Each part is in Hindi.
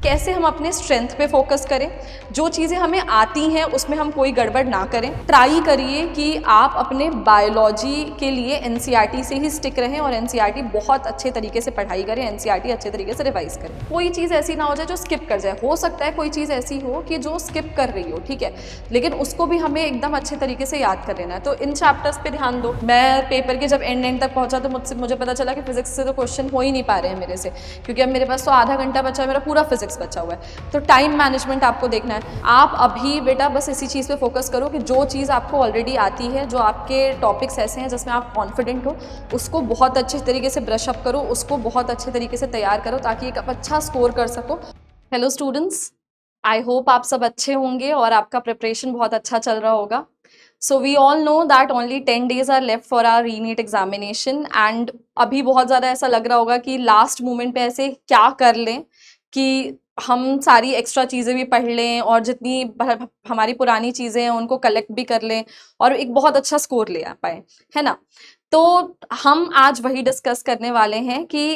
कैसे हम अपने स्ट्रेंथ पे फोकस करें, जो चीज़ें हमें आती हैं उसमें हम कोई गड़बड़ ना करें। ट्राई करिए कि आप अपने बायोलॉजी के लिए एनसीईआरटी से ही स्टिक रहें और एनसीईआरटी बहुत अच्छे तरीके से पढ़ाई करें, एनसीईआरटी अच्छे तरीके से रिवाइज करें। कोई चीज़ ऐसी ना हो जाए जो स्किप कर जाए। हो सकता है कोई चीज़ ऐसी हो कि जो स्किप कर रही हो, ठीक है, लेकिन उसको भी हमें एकदम अच्छे तरीके से याद कर लेना है। तो इन चैप्टर्स पे ध्यान दो। मैं पेपर के जब एंड तक पहुंचा तो मुझे पता चला कि फिजिक्स से तो क्वेश्चन हो ही नहीं पा रहे हैं मेरे से, क्योंकि अब मेरे पास तो आधा घंटा बचा है, मेरा पूरा फिजिक्स बचा हुआ है। तो टाइम मैनेजमेंट आपको देखना है। आप अभी बेटा बस इसी चीज़ पे फोकस करो कि जो चीज़ आपको ऑलरेडी आती है, जो आपके टॉपिक्स ऐसे हैं जिसमें आप कॉन्फिडेंट हो, उसको बहुत अच्छे तरीके से ब्रश अप करो, उसको बहुत अच्छे तरीके से तैयार करो ताकि एक अच्छा स्कोर कर सको। हेलो स्टूडेंट्स, आई होप आप सब अच्छे होंगे और आपका प्रिपरेशन बहुत अच्छा चल रहा होगा। So we all know that only 10 days are left for our re-NEET examination and अभी बहुत ज़्यादा ऐसा लग रहा होगा कि लास्ट मोमेंट पे ऐसे क्या कर लें कि हम सारी एक्स्ट्रा चीज़ें भी पढ़ लें और जितनी हमारी पुरानी चीज़ें हैं उनको कलेक्ट भी कर लें और एक बहुत अच्छा स्कोर ले आ पाए, है ना। तो हम आज वही डिस्कस करने वाले हैं कि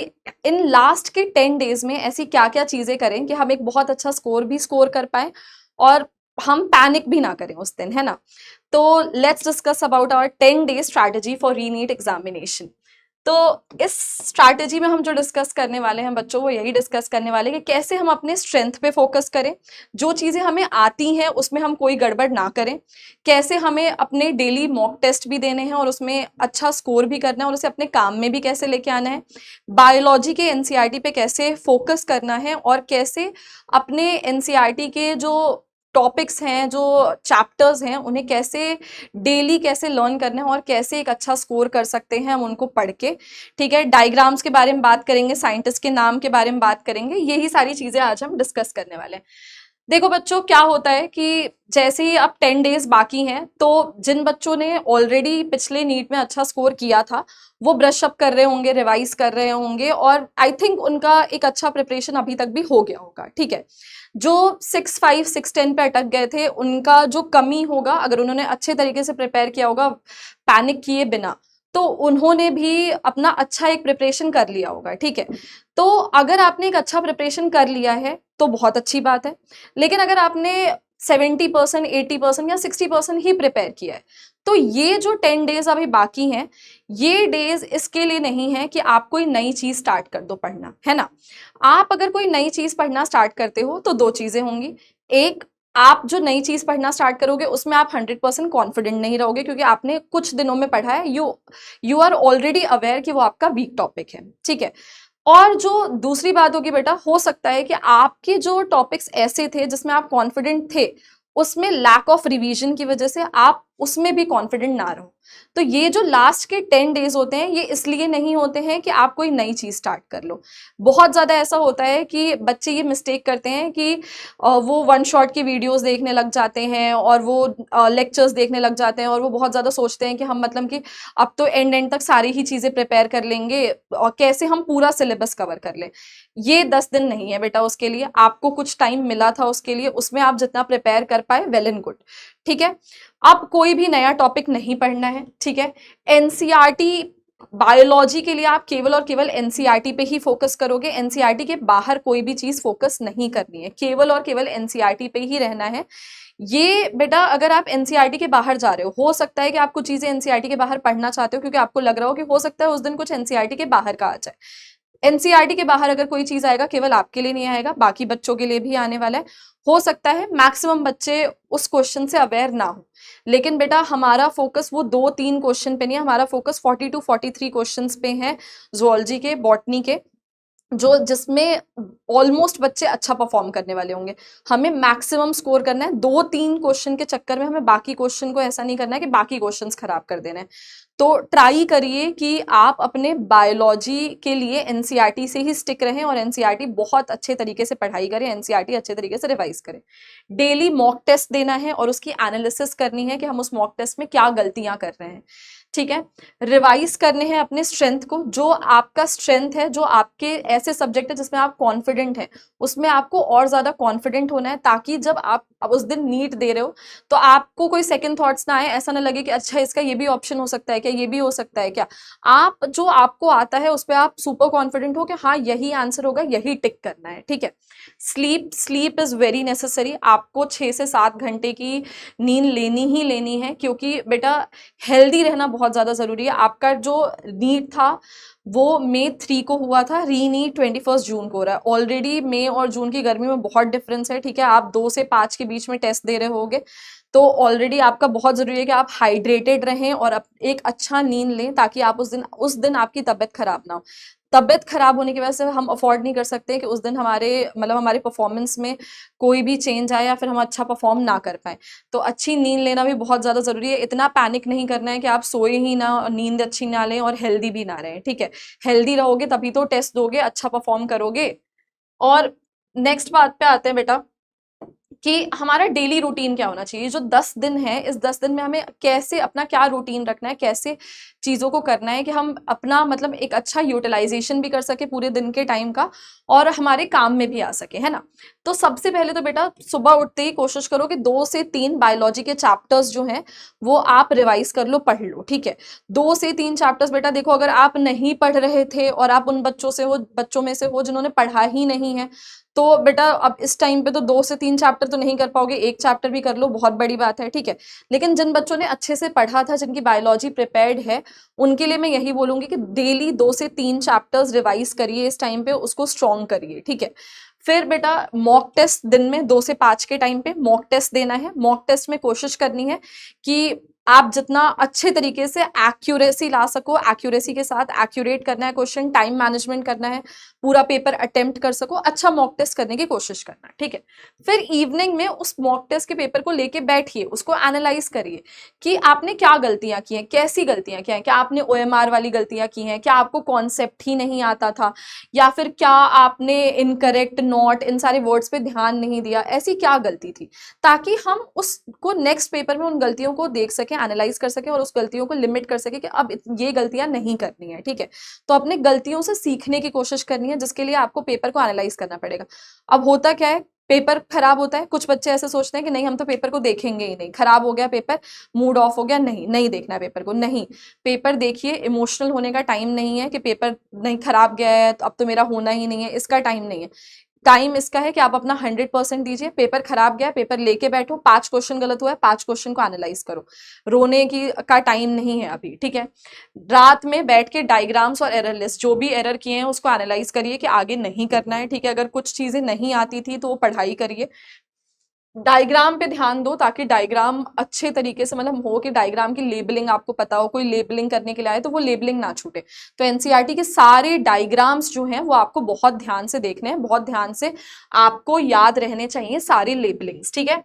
इन लास्ट के 10 डेज में ऐसी क्या क्या चीज़ें करें कि हम एक बहुत अच्छा स्कोर भी स्कोर कर पाएँ और हम पैनिक भी ना करें उस दिन, है ना। तो let's discuss about our 10 day strategy for re NEET examination. तो इस स्ट्रैटेजी में हम जो डिस्कस करने वाले हैं बच्चों, वो यही डिस्कस करने वाले हैं कि कैसे हम अपने स्ट्रेंथ पे फोकस करें, जो चीज़ें हमें आती हैं उसमें हम कोई गड़बड़ ना करें, कैसे हमें अपने डेली मॉक टेस्ट भी देने हैं और उसमें अच्छा स्कोर भी करना है और उसे अपने काम में भी कैसे लेके आना है, बायोलॉजी के एनसीईआरटी पे कैसे फोकस करना है और कैसे अपने एनसीईआरटी के जो टॉपिक्स हैं, जो चैप्टर्स हैं, उन्हें कैसे डेली कैसे लर्न करना है और कैसे एक अच्छा स्कोर कर सकते हैं हम उनको पढ़ के, ठीक है। डायग्राम्स के बारे में बात करेंगे, साइंटिस्ट के नाम के बारे में बात करेंगे, यही सारी चीज़ें आज हम डिस्कस करने वाले हैं। देखो बच्चों, क्या होता है कि जैसे ही अब 10 डेज बाकी हैं, तो जिन बच्चों ने ऑलरेडी पिछले नीट में अच्छा स्कोर किया था वो ब्रश अप कर रहे होंगे, रिवाइज कर रहे होंगे और आई थिंक उनका एक अच्छा प्रिपरेशन अभी तक भी हो गया होगा, ठीक है। जो 6-5 6-10 पे अटक गए थे, उनका जो कमी होगा, अगर उन्होंने अच्छे तरीके से प्रिपेयर किया होगा पैनिक किए बिना, तो उन्होंने भी अपना अच्छा एक प्रिपरेशन कर लिया होगा, ठीक है। तो अगर आपने एक अच्छा प्रिपरेशन कर लिया है तो बहुत अच्छी बात है, लेकिन अगर आपने 70%, 80% या 60% ही प्रिपेयर किया है, तो ये जो 10 डेज अभी बाकी हैं, ये डेज इसके लिए नहीं है कि आप कोई नई चीज स्टार्ट कर दो पढ़ना, है ना। आप अगर कोई नई चीज पढ़ना स्टार्ट करते हो तो दो चीजें होंगी। एक, आप जो नई चीज पढ़ना स्टार्ट करोगे उसमें आप 100% कॉन्फिडेंट नहीं रहोगे, क्योंकि आपने कुछ दिनों में पढ़ा है, यू आर ऑलरेडी अवेयर कि वो आपका वीक टॉपिक है, ठीक है। और जो दूसरी बात होगी बेटा, हो सकता है कि आपके जो टॉपिक्स ऐसे थे जिसमें आप कॉन्फिडेंट थे, उसमें लैक ऑफ रिवीजन की वजह से आप उसमें भी कॉन्फिडेंट ना रहो। तो ये जो लास्ट के 10 डेज होते हैं, ये इसलिए नहीं होते हैं कि आप कोई नई चीज स्टार्ट कर लो। बहुत ज्यादा ऐसा होता है कि बच्चे ये मिस्टेक करते हैं कि वो वन शॉट की वीडियोस देखने लग जाते हैं और वो लेक्चर्स देखने लग जाते हैं और वो बहुत ज्यादा सोचते हैं कि हम मतलब कि अब तो एंड तक सारी ही चीजें प्रिपेयर कर लेंगे और कैसे हम पूरा सिलेबस कवर कर लें। ये 10 दिन नहीं है बेटा, उसके लिए आपको कुछ टाइम मिला था, उसके लिए उसमें आप जितना प्रिपेयर कर पाए वेल एंड गुड, ठीक है। अब कोई भी नया टॉपिक नहीं पढ़ना है, ठीक है। एनसीईआरटी बायोलॉजी के लिए आप केवल और केवल एनसीईआरटी पे ही फोकस करोगे, एनसीईआरटी के बाहर कोई भी चीज फोकस नहीं करनी है, केवल और केवल एनसीईआरटी पे ही रहना है। ये बेटा, अगर आप एनसीईआरटी के बाहर जा रहे हो सकता है कि आप कुछ चीजें एनसीईआरटी के बाहर पढ़ना चाहते हो क्योंकि आपको लग रहा हो कि हो सकता है उस दिन कुछ एनसीईआरटी के बाहर का आ जाए। एनसीईआरटी के बाहर अगर कोई चीज आएगा, केवल आपके लिए नहीं आएगा, बाकी बच्चों के लिए भी आने वाला है। हो सकता है मैक्सिमम बच्चे उस क्वेश्चन से अवेयर ना हो, लेकिन बेटा हमारा फोकस वो 2-3 क्वेश्चन पे नहीं है, हमारा फोकस 40 to 43 क्वेश्चंस पे है, ज़ूलॉजी के, बॉटनी के, जो जिसमें ऑलमोस्ट बच्चे अच्छा परफॉर्म करने वाले होंगे। हमें मैक्सिमम स्कोर करना है, 2-3 क्वेश्चन के चक्कर में हमें बाकी क्वेश्चन को ऐसा नहीं करना है कि बाकी क्वेश्चंस खराब कर देना है। तो ट्राई करिए कि आप अपने बायोलॉजी के लिए एनसीईआरटी से ही स्टिक रहें और एनसीईआरटी बहुत अच्छे तरीके से पढ़ाई करें, एनसीईआरटी अच्छे तरीके से रिवाइज करें। डेली मॉक टेस्ट देना है और उसकी एनालिसिस करनी है कि हम उस मॉक टेस्ट में क्या गलतियां कर रहे हैं। ठीक है। रिवाइज करने हैं अपने स्ट्रेंथ को, जो आपका स्ट्रेंथ है, जो आपके ऐसे सब्जेक्ट है जिसमें आप कॉन्फिडेंट है, उसमें आपको और ज्यादा कॉन्फिडेंट होना है, ताकि जब आप अब उस दिन नीट दे रहे हो तो आपको कोई सेकंड थॉट्स ना आए, ऐसा ना लगे कि अच्छा इसका ये भी ऑप्शन हो सकता है क्या, ये भी हो सकता है क्या। आप जो आपको आता है उस पर आप सुपर कॉन्फिडेंट हो कि हाँ यही आंसर होगा, यही टिक करना है, ठीक है। Sleep is very necessary. आपको 6 से 7 घंटे की नींद लेनी ही लेनी है, क्योंकि बेटा हेल्दी रहना बहुत ज्यादा जरूरी है। आपका जो नीट था वो मई 3 को हुआ था, री नीट 21 जून को हो रहा है। ऑलरेडी मई और जून की गर्मी में बहुत डिफरेंस है, ठीक है। आप 2 से 5 के बीच में टेस्ट दे रहे होगे, तो ऑलरेडी आपका बहुत जरूरी है कि आप हाइड्रेटेड रहें और एक अच्छा नींद लें, ताकि आप उस दिन आपकी तबीयत खराब ना हो। तबीयत खराब होने की वजह से हम अफोर्ड नहीं कर सकते कि उस दिन हमारे परफॉर्मेंस में कोई भी चेंज आए या फिर हम अच्छा परफॉर्म ना कर पाए। तो अच्छी नींद लेना भी बहुत ज्यादा जरूरी है। इतना पैनिक नहीं करना है कि आप सोए ही ना, नींद अच्छी ना लें और हेल्दी भी ना रहें, ठीक है। हेल्दी रहोगे तभी तो टेस्ट दोगे, अच्छा परफॉर्म करोगे। और नेक्स्ट बात पे आते हैं बेटा कि हमारा डेली रूटीन क्या होना चाहिए। जो 10 दिन है, इस 10 दिन में हमें कैसे अपना क्या रूटीन रखना है, कैसे चीजों को करना है कि हम अपना मतलब एक अच्छा यूटिलाइजेशन भी कर सके पूरे दिन के टाइम का, और हमारे काम में भी आ सके, है ना। तो सबसे पहले तो बेटा सुबह उठते ही कोशिश करो कि 2 से 3 बायोलॉजी के चैप्टर्स जो हैं वो आप रिवाइज कर लो, पढ़ लो, ठीक है। 2 से 3 चैप्टर्स बेटा देखो, अगर आप नहीं पढ़ रहे थे और आप उन बच्चों में से हो जिन्होंने पढ़ा ही नहीं है, तो बेटा अब इस टाइम पे तो 2 से 3 चैप्टर तो नहीं कर पाओगे, एक चैप्टर भी कर लो, बहुत बड़ी बात है, ठीक है। लेकिन जिन बच्चों ने अच्छे से पढ़ा था, जिनकी बायोलॉजी प्रिपेयर्ड है, उनके लिए मैं यही बोलूंगी कि डेली 2 से 3 चैप्टर्स रिवाइज करिए, इस टाइम पे उसको स्ट्रॉन्ग करिए, ठीक है। फिर बेटा मॉक टेस्ट दिन में 2 से 5 के टाइम पे मॉक टेस्ट देना है। मॉक टेस्ट में कोशिश करनी है कि आप जितना अच्छे तरीके से एक्यूरेसी ला सको, एक्यूरेसी के साथ एक्यूरेट करना है क्वेश्चन, टाइम मैनेजमेंट करना है, पूरा पेपर अटेम्प्ट कर सको, अच्छा मॉक टेस्ट करने की कोशिश करना है, ठीक है। फिर इवनिंग में उस मॉक टेस्ट के पेपर को लेके बैठिए, उसको एनालाइज करिए कि आपने क्या गलतियां की हैं, कैसी गलतियां की हैं। क्या आपने OMR वाली गलतियां की हैं, क्या आपको कॉन्सेप्ट ही नहीं आता था, या फिर क्या आपने इनकरेक्ट, नॉट, इन सारे वर्ड्स पे ध्यान नहीं दिया, ऐसी क्या गलती थी, ताकि हम उसको नेक्स्ट पेपर में उन गलतियों को देख सकें, एनालाइज कर सकें और उस गलतियों को लिमिट कर सकें कि अब ये गलतियां नहीं करनी है, ठीक है। तो अपने गलतियों से सीखने की कोशिश करनी है, जिसके लिए आपको पेपर को एनालाइज करना पड़ेगा। अब होता क्या है, पेपर खराब होता है, कुछ बच्चे ऐसे सोचते हैं कि नहीं हम तो पेपर को देखेंगे ही नहीं, खराब हो गया पेपर, मूड ऑफ हो गया, नहीं नहीं देखना है पेपर को। नहीं, पेपर देखिए, इमोशनल होने का टाइम नहीं है कि पेपर नहीं खराब गया है तो अब तो मेरा होना ही नहीं है, इसका टाइम नहीं है। टाइम इसका है कि आप अपना 100% दीजिए। पेपर खराब गया, पेपर लेके बैठो, 5 क्वेश्चन गलत हुआ है, 5 क्वेश्चन को एनालाइज करो। रोने की का टाइम नहीं है अभी, ठीक है। रात में बैठ के डायग्राम्स और एरर लिस्ट, जो भी एरर किए हैं उसको एनालाइज करिए कि आगे नहीं करना है, ठीक है। अगर कुछ चीजें नहीं आती थी तो वो पढ़ाई करिए। डायग्राम पे ध्यान दो, ताकि डायग्राम अच्छे तरीके से मतलब हो, कि डायग्राम की लेबलिंग आपको पता हो, कोई लेबलिंग करने के लिए आए तो वो लेबलिंग ना छूटे। तो एनसीईआरटी के सारे डायग्राम्स जो हैं वो आपको बहुत ध्यान से देखने हैं, बहुत ध्यान से आपको याद रहने चाहिए सारी लेबलिंग्स, ठीक है।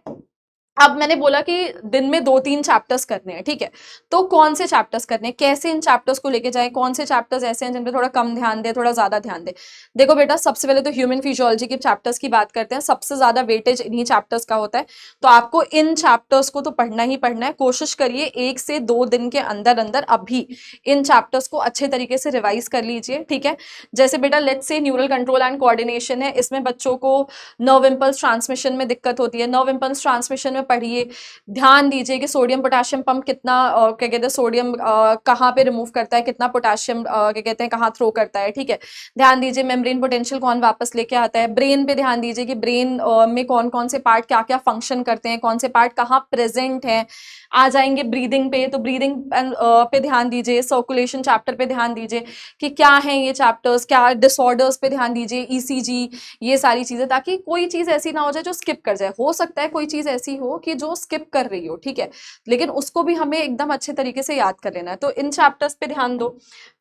अब मैंने बोला कि दिन में 2-3 चैप्टर्स करने हैं, ठीक है। तो कौन से चैप्टर्स करने हैं, कैसे इन चैप्टर्स को लेके जाए, कौन से चैप्टर्स ऐसे हैं जिन पे थोड़ा कम ध्यान दे, थोड़ा ज्यादा ध्यान दे। देखो बेटा, सबसे पहले तो ह्यूमन फिजियोलॉजी के चैप्टर्स की बात करते हैं। सबसे ज्यादा वेटेज इन्हीं चैप्टर्स का होता है, तो आपको इन चैप्टर्स को तो पढ़ना ही पढ़ना है। कोशिश करिए 1 से 2 दिन के अंदर अंदर अभी इन चैप्टर्स को अच्छे तरीके से रिवाइज कर लीजिए, ठीक है। जैसे बेटा let's say neural control and coordination है, इसमें बच्चों को नर्व इंपल्स ट्रांसमिशन में दिक्कत होती है। नर्व इंपल्स ट्रांसमिशन में पढ़िए, ध्यान दीजिए कि सोडियम पोटेशियम पंप कितना क्या कहते हैं, सोडियम कहाँ पे रिमूव करता है, कितना पोटेशियम क्या कहते हैं कहाँ थ्रो करता है, ठीक है। ध्यान दीजिए मेम्ब्रेन पोटेंशियल कौन वापस लेके आता है। ब्रेन पे ध्यान दीजिए कि ब्रेन में कौन कौन से पार्ट क्या क्या फंक्शन करते हैं, कौन से पार्ट कहाँ प्रेजेंट है। आ जाएंगे ब्रीदिंग पे, तो ब्रीदिंग पे ध्यान दीजिए। सर्कुलेशन चैप्टर पे ध्यान दीजिए कि क्या है ये चैप्टर्स, क्या डिसऑर्डर्स पे ध्यान दीजिए, ECG, ये सारी चीजें, ताकि कोई चीज ऐसी ना हो जाए जो स्किप कर जाए। हो सकता है कोई चीज ऐसी हो कि जो स्किप कर रही हो, ठीक है, लेकिन उसको भी हमें एकदम अच्छे तरीके से याद कर लेना है, तो इन चैप्टर्स पे ध्यान दो।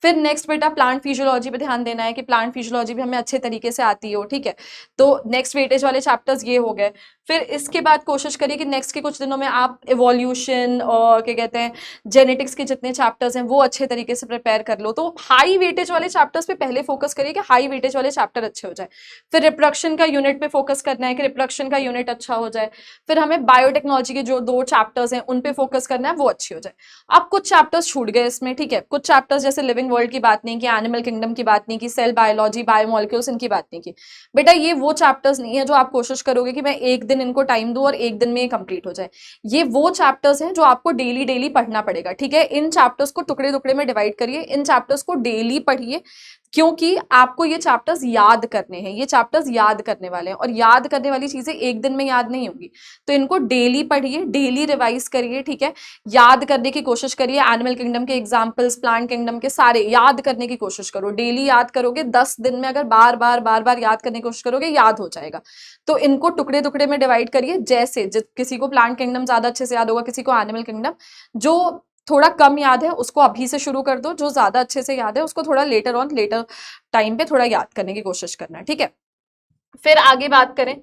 फिर नेक्स्ट बेटा प्लांट फिजियोलॉजी पे ध्यान देना है कि प्लांट फिजियोलॉजी भी हमें अच्छे तरीके से आती हो, ठीक है। तो नेक्स्ट वेटेज वाले चैप्टर्स ये हो गए। फिर इसके बाद कोशिश करिए कि नेक्स्ट के कुछ दिनों में आप इवोल्यूशन और क्या कहते हैं जेनेटिक्स के जितने चैप्टर्स हैं वो अच्छे तरीके से प्रिपेयर कर लो। तो हाई वेटेज वाले चैप्टर्स पे पहले फोकस करिए कि हाई वेटेज वाले चैप्टर अच्छे हो जाए। फिर रिप्रोडक्शन का यूनिट पे फोकस करना है कि रिप्रोडक्शन का यूनिट अच्छा हो जाए। फिर हमें बायोटेक्नोलॉजी के जो 2 चैप्टर्स हैं उन पे फोकस करना है, वो अच्छी हो जाए। अब कुछ चैप्टर्स छूट गए इसमें, ठीक है, कुछ चैप्टर्स जैसे लिविंग वर्ल्ड की बात नहीं की, एनिमल किंगडम की बात नहीं की, सेल बायोलॉजी, बायोमोलिक्यूल्स इनकी बात नहीं की। बेटा ये वो चैप्टर्स नहीं है जो आप कोशिश करोगे कि मैं एक दिन इनको टाइम दूं और एक दिन में ये कंप्लीट हो जाए। ये वो चैप्टर्स हैं जो आपको डेली डेली पढ़ना पड़ेगा, ठीक है। इन चैप्टर्स को टुकड़े टुकड़े में डिवाइड करिए, इन चैप्टर्स को डेली पढ़िए, क्योंकि आपको ये चैप्टर्स याद करने हैं, ये चैप्टर्स याद करने वाले हैं, और याद करने वाली चीजें एक दिन में याद नहीं होगी। तो इनको डेली पढ़िए, डेली रिवाइज करिए, ठीक है। याद करने की कोशिश करिए, एनिमल किंगडम के एग्जाम्पल्स, प्लांट किंगडम के सारे याद करने की कोशिश करो। डेली याद करोगे, 10 दिन में अगर बार बार बार बार याद करने की कोशिश करोगे, याद हो जाएगा। तो इनको टुकड़े टुकड़े में डिवाइड करिए, जैसे किसी को प्लांट किंगडम ज्यादा अच्छे से याद होगा, किसी को एनिमल किंगडम। जो थोड़ा कम याद है उसको अभी से शुरू कर दो, जो ज्यादा अच्छे से याद है उसको थोड़ा लेटर टाइम पे थोड़ा याद करने की कोशिश करना, ठीक है। फिर आगे बात करें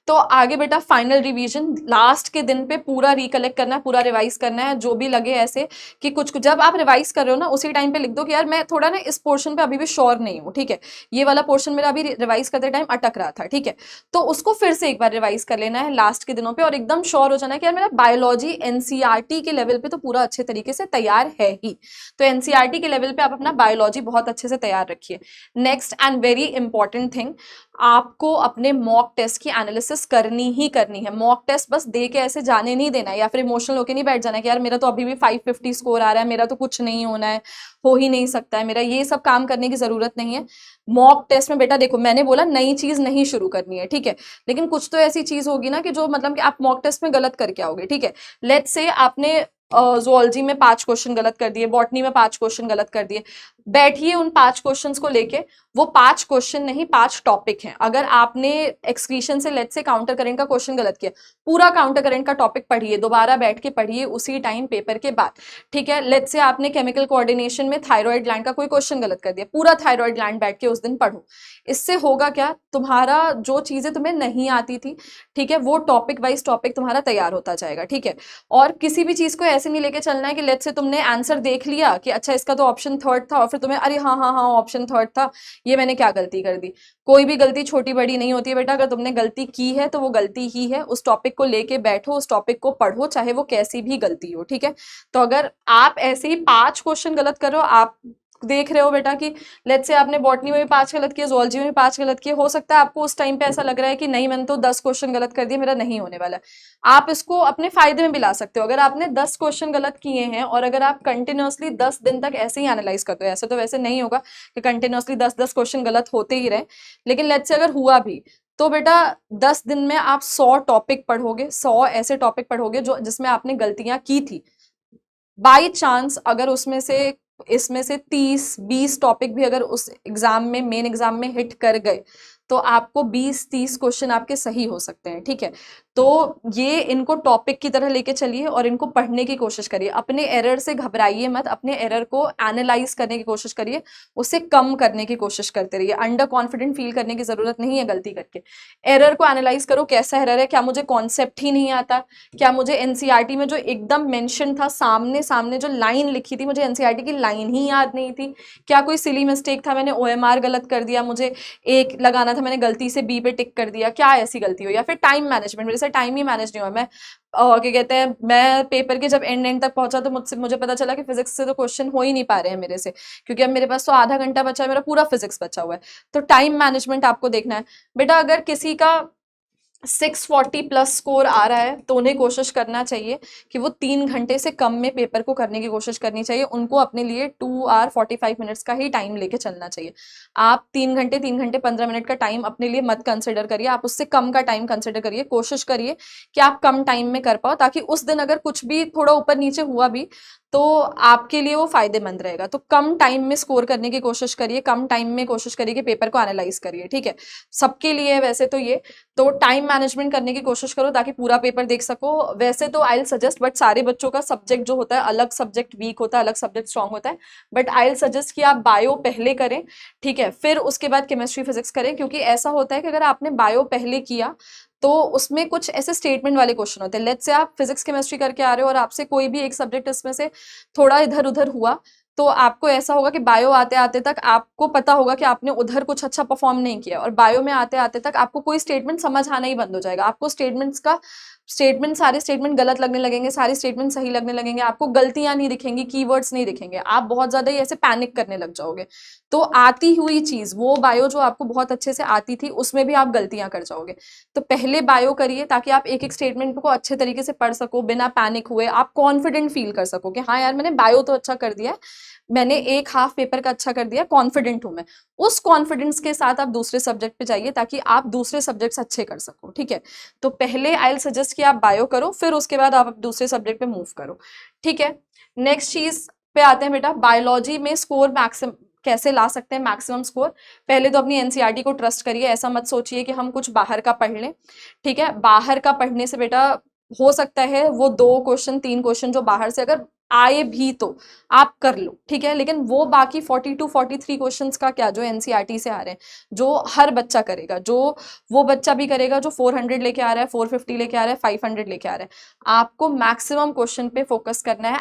तो आगे बेटा फाइनल रिवीजन, लास्ट के दिन पे पूरा रिकलेक्ट करना है, पूरा रिवाइज करना है। जो भी लगे ऐसे कि कुछ जब आप रिवाइज कर रहे हो ना, उसी टाइम पे लिख दो कि यार मैं थोड़ा ना इस पोर्शन पे अभी भी श्योर नहीं हूँ, ठीक है, ये वाला पोर्शन मेरा अभी रिवाइज करते टाइम अटक रहा था, ठीक है। तो उसको फिर से एक बार रिवाइज कर लेना है लास्ट के दिनों पे, और एकदम श्योर हो जाना है कि यार मेरा बायोलॉजी एनसीईआरटी के लेवल पे तो पूरा अच्छे तरीके से तैयार है ही। तो एनसीईआरटी के लेवल पे आप अपना बायोलॉजी बहुत अच्छे से तैयार रखिए। Next and very important thing, आपको अपने मॉक टेस्ट की एनालिसिस करनी ही करनी है। मॉक टेस्ट बस दे के ऐसे जाने नहीं देना है, या फिर इमोशनल होके नहीं बैठ जाना है कि यार मेरा तो अभी भी 550 स्कोर आ रहा है, मेरा तो कुछ नहीं होना है, हो ही नहीं सकता है मेरा, ये सब काम करने की जरूरत नहीं है। मॉक टेस्ट में बेटा देखो, मैंने बोला नई चीज नहीं शुरू करनी है, ठीक है, लेकिन कुछ तो ऐसी चीज होगी ना कि जो मतलब कि आप मॉक टेस्ट में गलत करके आओगे, ठीक है। लेट्स से आपने ज़ूलॉजी में 5 क्वेश्चन गलत कर दिए, बॉटनी में 5 क्वेश्चन गलत कर दिए, बैठिए उन 5 क्वेश्चंस को लेके। वो 5 क्वेश्चन नहीं, 5 टॉपिक हैं। अगर आपने एक्सक्रीशन से लेट्स से काउंटर करंट का क्वेश्चन गलत किया, पूरा काउंटर करंट का टॉपिक पढ़िए, दोबारा बैठ के पढ़िए उसी टाइम पेपर के बाद, ठीक है। लेट्स से आपने केमिकल कोऑर्डिनेशन में थायराइड ग्लैंड का कोई क्वेश्चन गलत कर दिया, पूरा थायराइड ग्लैंड बैठ के उस दिन पढ़ो। इससे होगा क्या, तुम्हारा जो चीजें तुम्हें नहीं आती थी, ठीक है, वो टॉपिक वाइज टॉपिक तुम्हारा तैयार होता जाएगा, ठीक है। और किसी भी चीज को ऐसे नहीं लेके चलना है कि लेट्स से तुमने आंसर देख लिया कि अच्छा इसका तो ऑप्शन थर्ड था, और फिर तुम्हें अरे हाँ हाँ हाँ ऑप्शन थर्ड था, ये मैंने क्या गलती कर दी। कोई भी गलती छोटी बड़ी नहीं होती है बेटा, अगर तुमने गलती की है तो वो गलती ही है। उस टॉपिक को लेके बैठो, उस टॉपिक को पढ़ो, चाहे वो कैसी भी गलती हो, ठीक है। तो अगर आप ऐसे ही 5 क्वेश्चन गलत करो, आप देख रहे हो बेटा कि लेट्स से आपने बॉटनी में भी 5 गलत किए, ज़ूलॉजी में भी 5 गलत किए, हो सकता है आपको उस टाइम पे ऐसा लग रहा है कि नहीं मैंने तो 10 क्वेश्चन गलत कर दिए, मेरा नहीं होने वाला। आप इसको अपने फायदे में भी ला सकते हो। अगर आपने 10 क्वेश्चन गलत किए हैं और अगर आप कंटिन्यूअसली 10 दिन तक ऐसे ही एनालाइज करते हो, ऐसे तो वैसे नहीं होगा कि कंटिन्यूअसली 10-10 क्वेश्चन गलत होते ही रहे, लेकिन लेट्स से अगर हुआ भी तो बेटा 10 दिन में आप 100 टॉपिक पढ़ोगे, 100 ऐसे टॉपिक पढ़ोगे जो जिसमें आपने गलतियां की थी। बाई चांस अगर उसमें से इसमें से 30-20 टॉपिक भी अगर उस एग्जाम में, मेन एग्जाम में हिट कर गए, तो आपको 20-30 क्वेश्चन आपके सही हो सकते हैं, ठीक है। तो ये इनको टॉपिक की तरह लेके चलिए और इनको पढ़ने की कोशिश करिए। अपने एरर से घबराइए मत, अपने एरर को एनालाइज करने की कोशिश करिए, उसे कम करने की कोशिश करते रहिए। अंडर कॉन्फिडेंट फील करने की जरूरत नहीं है गलती करके। एरर को एनालाइज करो, कैसा एरर है, क्या मुझे कॉन्सेप्ट ही नहीं आता, क्या मुझे एनसीईआरटी में जो एकदम मेंशन था सामने सामने जो लाइन लिखी थी, मुझे एनसीईआरटी की लाइन ही याद नहीं थी, क्या कोई सिली मिस्टेक था, मैंने ओएमआर गलत कर दिया, मुझे एक लगाना था मैंने गलती से बी पे टिक कर दिया, क्या ऐसी गलती हो, या फिर टाइम मैनेजमेंट, मेरे से टाइम ही मैनेज नहीं हुआ। मैं क्या कहते हैं, मैं पेपर के जब एंड तक पहुंचा तो मुझे पता चला कि फिजिक्स से तो क्वेश्चन हो ही नहीं पा रहे हैं मेरे से, क्योंकि अब मेरे पास तो आधा घंटा बचा है, मेरा पूरा फिजिक्स बचा हुआ है। तो टाइम मैनेजमेंट आपको देखना है बेटा। अगर किसी का 640 प्लस स्कोर आ रहा है तो उन्हें कोशिश करना चाहिए कि वो 3 घंटे से कम में पेपर को करने की कोशिश करनी चाहिए। उनको अपने लिए 2 आवर 45 मिनट्स का ही टाइम लेके चलना चाहिए। आप 3 घंटे 15 मिनट का टाइम अपने लिए मत कंसिडर करिए, आप उससे कम का टाइम कंसिडर करिए। कोशिश करिए कि आप कम टाइम में कर पाओ, ताकि उस दिन अगर कुछ भी थोड़ा ऊपर नीचे हुआ भी तो आपके लिए वो फायदेमंद रहेगा। तो कम टाइम में स्कोर करने की कोशिश करिए, कम टाइम में कोशिश करिए कि पेपर को एनालाइज करिए, ठीक है। सबके लिए है वैसे तो ये, तो टाइम मैनेजमेंट करने की कोशिश करो ताकि पूरा पेपर देख सको। वैसे तो आई विल सजेस्ट, बट सारे बच्चों का सब्जेक्ट जो होता है, अलग सब्जेक्ट वीक होता है, अलग सब्जेक्ट स्ट्रांग होता है, बट आई विल सजेस्ट कि आप बायो पहले करें, ठीक है, फिर उसके बाद केमिस्ट्री फिजिक्स करें। क्योंकि ऐसा होता है कि अगर आपने बायो पहले किया तो उसमें कुछ ऐसे स्टेटमेंट वाले क्वेश्चन होते हैं। लेट्स से आप फिजिक्स केमिस्ट्री करके आ रहे हो और आपसे कोई भी एक सब्जेक्ट इसमें से थोड़ा इधर उधर हुआ, तो आपको ऐसा होगा कि बायो आते आते तक आपको पता होगा कि आपने उधर कुछ अच्छा परफॉर्म नहीं किया, और बायो में आते आते तक आपको कोई स्टेटमेंट समझ आना ही बंद हो जाएगा। आपको सारे स्टेटमेंट गलत लगने लगेंगे, सारे स्टेटमेंट सही लगने लगेंगे, आपको गलतियां नहीं दिखेंगी, कीवर्ड्स नहीं दिखेंगे, आप बहुत ज्यादा ही ऐसे पैनिक करने लग जाओगे। तो आती हुई चीज, वो बायो जो आपको बहुत अच्छे से आती थी, उसमें भी आप गलतियां कर जाओगे। तो पहले बायो करिए ताकि आप एक एक स्टेटमेंट को अच्छे तरीके से पढ़ सको, बिना पैनिक हुए आप कॉन्फिडेंट फील कर सको कि हाँ यार मैंने बायो तो अच्छा कर दिया है, मैंने एक हाफ पेपर का अच्छा कर दिया, कॉन्फिडेंट हूं मैं। उस कॉन्फिडेंस के साथ आप दूसरे सब्जेक्ट पे जाइए ताकि आप दूसरे सब्जेक्ट्स अच्छे कर सको, ठीक है। तो पहले आई विल सजेस्ट कि आप बायो करो, फिर उसके बाद आप दूसरे सब्जेक्ट पे मूव करो, ठीक है। नेक्स्ट चीज पे आते हैं बेटा, बायोलॉजी में स्कोर मैक्सिमम कैसे ला सकते हैं, मैक्सिमम स्कोर। पहले तो अपनी एनसीईआरटी को ट्रस्ट करिए, ऐसा मत सोचिए कि हम कुछ बाहर का पढ़ लें, ठीक है। बाहर का पढ़ने से बेटा हो सकता है वो 2 क्वेश्चन 3 क्वेश्चन जो बाहर से अगर आए भी तो आप कर लो, ठीक है, लेकिन वो बाकी 42 43 क्वेश्चंस का क्या, जो एनसीईआरटी से आ रहे हैं, जो हर बच्चा करेगा, जो वो बच्चा भी करेगा जो 400 लेके आ रहा है, 450 लेके आ रहा है, 500 लेके आ रहा है। आपको मैक्सिमम क्वेश्चन पे फोकस करना है,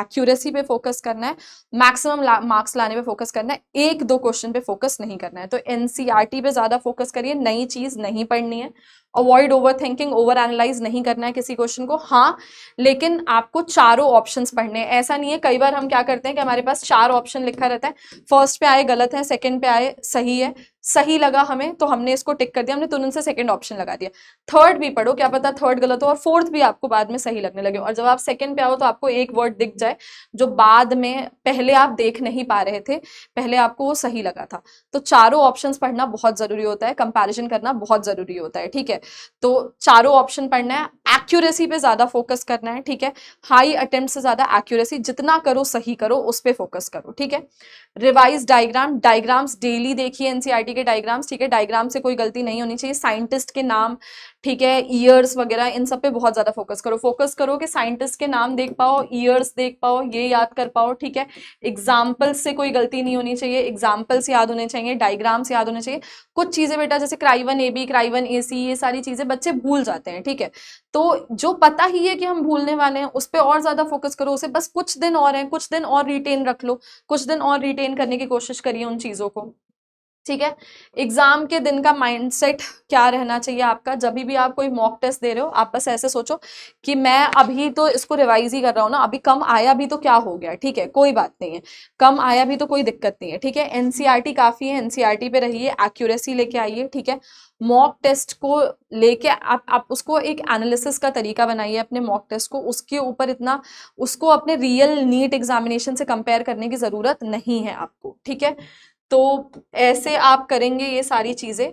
एक्यूरेसी पे फोकस करना है, मैक्सिमम मार्क्स लाने पे फोकस करना है, 1 2 क्वेश्चन पे फोकस नहीं करना है। तो एनसीईआरटी पे ज्यादा फोकस करिए, नई चीज नहीं पढ़नी है, avoid over thinking, over analyse नहीं करना है किसी क्वेश्चन को। हाँ, लेकिन आपको चारों ऑप्शंस पढ़ने हैं। ऐसा नहीं है, कई बार हम क्या करते हैं कि हमारे पास 4 ऑप्शन लिखा रहता है, फर्स्ट पे आए गलत है, सेकंड पे आए सही है, सही लगा हमें तो हमने इसको टिक कर दिया, हमने तुरंत से सेकंड ऑप्शन लगा दिया। थर्ड भी पढ़ो, क्या पता थर्ड गलत हो और फोर्थ भी आपको बाद में सही लगने लगे, और जब आप सेकंड पे आओ तो आपको एक वर्ड दिख जाए जो बाद में पहले आप देख नहीं पा रहे थे, पहले आपको वो सही लगा था। तो चारों ऑप्शंस पढ़ना बहुत जरूरी होता है, कंपैरिजन करना बहुत जरूरी होता है, ठीक है। तो चारों ऑप्शन पढ़ना है, एक्यूरेसी पे ज्यादा फोकस करना है, ठीक है। हाई अटेम्प्ट से ज्यादा एक्यूरेसी, जितना करो सही करो, उस पे फोकस करो, ठीक है। रिवाइज डायग्राम्स डेली देखिए, एनसीईआरटी के डायग्राम्स, ठीक है। डायग्राम से कोई गलती नहीं होनी चाहिए, साइंटिस्ट के नाम, ठीक है, ईयर्स वगैरह, इन सब पे बहुत ज्यादा फोकस करो कि साइंटिस्ट के नाम देख पाओ, ईयर्स देख पाओ, ये याद कर पाओ, ठीक है। एग्जाम्पल्स से कोई गलती नहीं होनी चाहिए, एग्जाम्पल्स याद होने चाहिए, डायग्राम्स याद होने चाहिए। कुछ चीजें बेटा जैसे क्राई 1 AB, क्राई 1 AC, ये सारी चीजें बच्चे भूल जाते हैं, ठीक है। तो जो पता ही है कि हम भूलने वाले हैं, उस पर और ज्यादा फोकस करो, उसे बस कुछ दिन और है, कुछ दिन और रिटेन रख लो, कुछ दिन और रिटेन करने की कोशिश करिए उन चीजों को, ठीक है। एग्जाम के दिन का माइंडसेट क्या रहना चाहिए आपका, जब भी आप कोई मॉक टेस्ट दे रहे हो, आप बस ऐसे सोचो कि मैं अभी तो इसको रिवाइज ही कर रहा हूँ ना, अभी कम आया भी तो क्या हो गया, ठीक है, कोई बात नहीं है, कम आया भी तो कोई दिक्कत नहीं है, ठीक है। एनसीईआरटी काफी है, एनसीईआरटी पे रहिए, एक्यूरेसी लेके आइए, ठीक है। मॉक टेस्ट को लेके आप उसको एक एनालिसिस का तरीका बनाइए अपने मॉक टेस्ट को, उसके ऊपर इतना उसको अपने रियल नीट एग्जामिनेशन से कंपेयर करने की जरूरत नहीं है आपको, ठीक है। तो ऐसे आप करेंगे ये सारी चीजें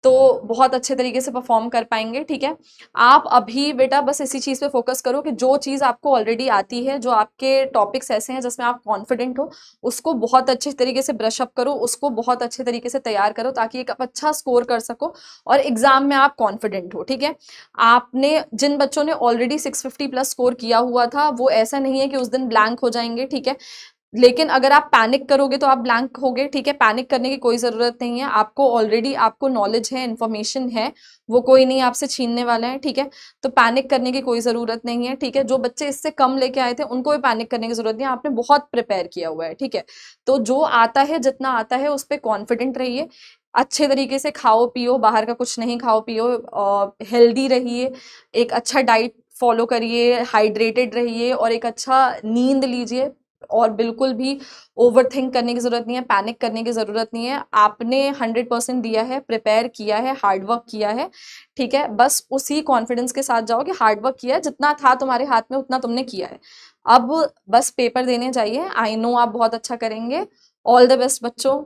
तो बहुत अच्छे तरीके से परफॉर्म कर पाएंगे, ठीक है। आप अभी बेटा बस इसी चीज पे फोकस करो कि जो चीज आपको ऑलरेडी आती है, जो आपके टॉपिक्स ऐसे हैं जिसमें आप कॉन्फिडेंट हो, उसको बहुत अच्छे तरीके से ब्रश अप करो, उसको बहुत अच्छे तरीके से तैयार करो ताकि एक अच्छा स्कोर कर सको और एग्जाम में आप कॉन्फिडेंट हो, ठीक है। आपने जिन बच्चों ने ऑलरेडी 650+ स्कोर किया हुआ था, वो ऐसा नहीं है कि उस दिन ब्लैंक हो जाएंगे, ठीक है। लेकिन अगर आप पैनिक करोगे तो आप ब्लैंक होगे, ठीक है। पैनिक करने की कोई जरूरत नहीं है, आपको ऑलरेडी आपको नॉलेज है, इन्फॉर्मेशन है, वो कोई नहीं आपसे छीनने वाला है, ठीक है। तो पैनिक करने की कोई जरूरत नहीं है, ठीक है। जो बच्चे इससे कम लेके आए थे उनको भी पैनिक करने की जरूरत नहीं है, आपने बहुत प्रिपेयर किया हुआ है, ठीक है। तो जो आता है, जितना आता है, उस पर कॉन्फिडेंट रहिए, अच्छे तरीके से खाओ पियो, बाहर का कुछ नहीं खाओ पियो, हेल्दी रहिए, एक अच्छा डाइट फॉलो करिए, हाइड्रेटेड रहिए और एक अच्छा नींद लीजिए, और बिल्कुल भी ओवर थिंक करने की जरूरत नहीं है, पैनिक करने की जरूरत नहीं है। आपने 100% दिया है, प्रिपेयर किया है, हार्डवर्क किया है, ठीक है। बस उसी कॉन्फिडेंस के साथ जाओ कि हार्डवर्क किया है, जितना था तुम्हारे हाथ में उतना तुमने किया है, अब बस पेपर देने जाइए, आई नो आप बहुत अच्छा करेंगे। ऑल द बेस्ट बच्चों।